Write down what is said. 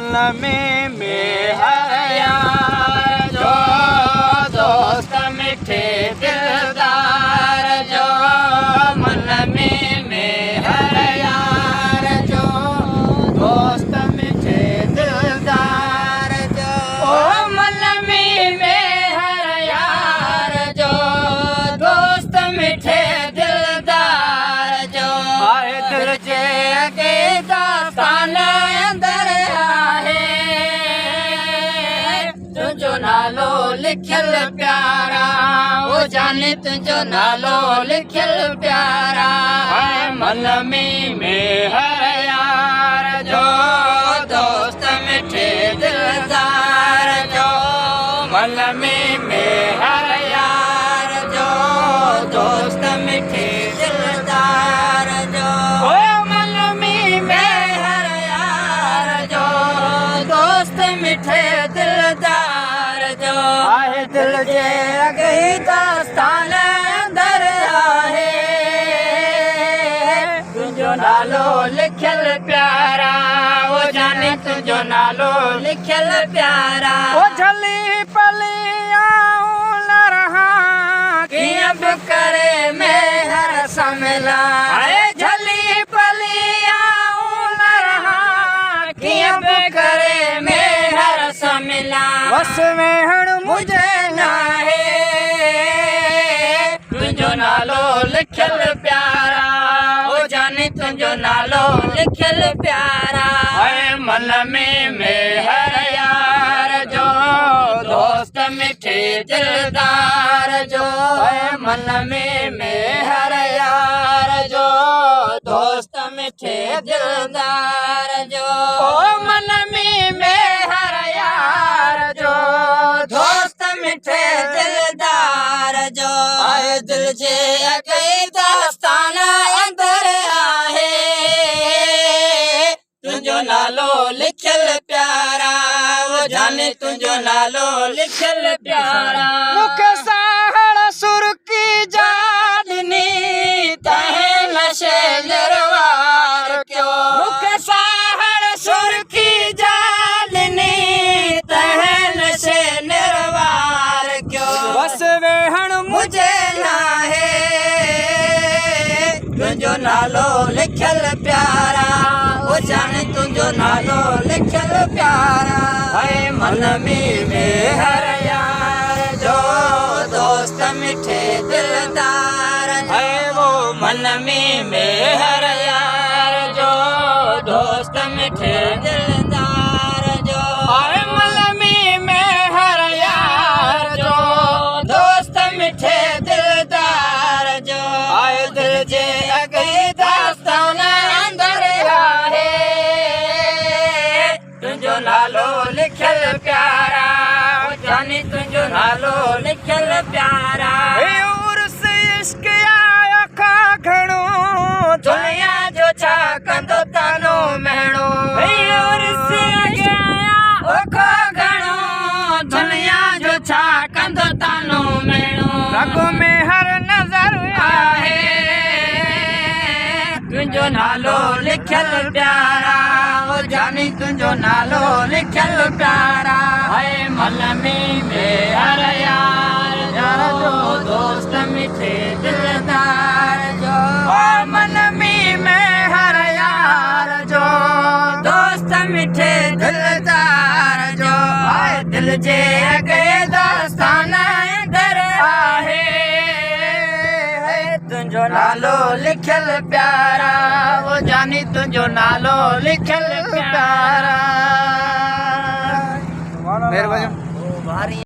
मन में हर यार जो दोस्त मिठे दिलदार जो मन में हर यार जो दोस्त मिठे दिलदार जो ओ मन में हर यार जो दोस्त मिठे दिलदार जो आए दिल जे अगे दास्तान अंदर आहे तुझो नालो लिखियल प्यारा ओ जाने तुझो नालो लिखियल प्यारा मन में हर यार जो दोस्त मिठे दिलदार जो मन में हर यार जो दोस्त मिठे दिलदार जो ओ मन में हर यार जो दोस्त मिठे दिलदार जो आहे दिल जे अॻे दास्तान अंदर आहे तुंहिंजो नालो लिखियल प्यारा ओ जाने तुंहिंजो नालो लिखियल प्यारा ओ झली पली आऊं न रहा कीअं बि करे में हर समिला झली पली आऊं न रहा कीअं बि करे में हर समिला बस वेहण मुझे नाहे तुंहिंजो नालो लिखियल प्यारा ओ जाने तुंहिंजो नालो लिखियल प्यारा मन में हर यार जो दोस्त मिठे दिलदार जो मन में हर यार जो दोस्त मिठे दिलदार जो ओ मन में हर यार जो दोस्त मिठे दिलदार जो आए दिल जे अॻे दास्तान अंदर आहे तुंहिंजो नालो लिखियल प्यारा वो जाने तुंहिंजो नालो लिखियल प्यारा मूंखे साहड़ सुर्की जानी तहे नशे निर्वार क्यों मूंखे साहड़ सुर्की जानी तहे नशे निर्वार क्यों बस वेहण मुझे नाहे तुंहिंजो नालो लिखियल प्यारा ओ जाने तुंहिंजो नालो लिखियल प्यारा मन में हर यार जो दोस्त मिठे दिलदार वो मन में हर यार जो दोस्त मिठे दिलदार जो मन में हर यार जो दोस्त मिठे दिलदार जो आए दिल जे अॻे दास्तान अंदर आहे तुंहिंजो नालो लिखियल प्यारा ओ जाने तुंहिंजो नालो लिखियल प्यारा उर्स इश्क आयो खा घणो दुनिया जो छा कंदो तानो महणो उर्स इश्क आयो खा घणो दुनिया जो छा कंदो तानो महणो रगो में हर नज़र आहे तुंहिंजो नालो लिखियल प्यारा ओ जाने तुंहिंजो नालो लिखियल प्यारा मन में हर यार जो दोस्त मिठे दिलदार जो मन में हर यार जो दोस्त मिठे दिलदार जो दिल जे अॻे दास्तान अंदर आहे तुंहिंजो नालो लिखियल प्यारा वो जानी तुंहिंजो नालो लिखियल प्यारा।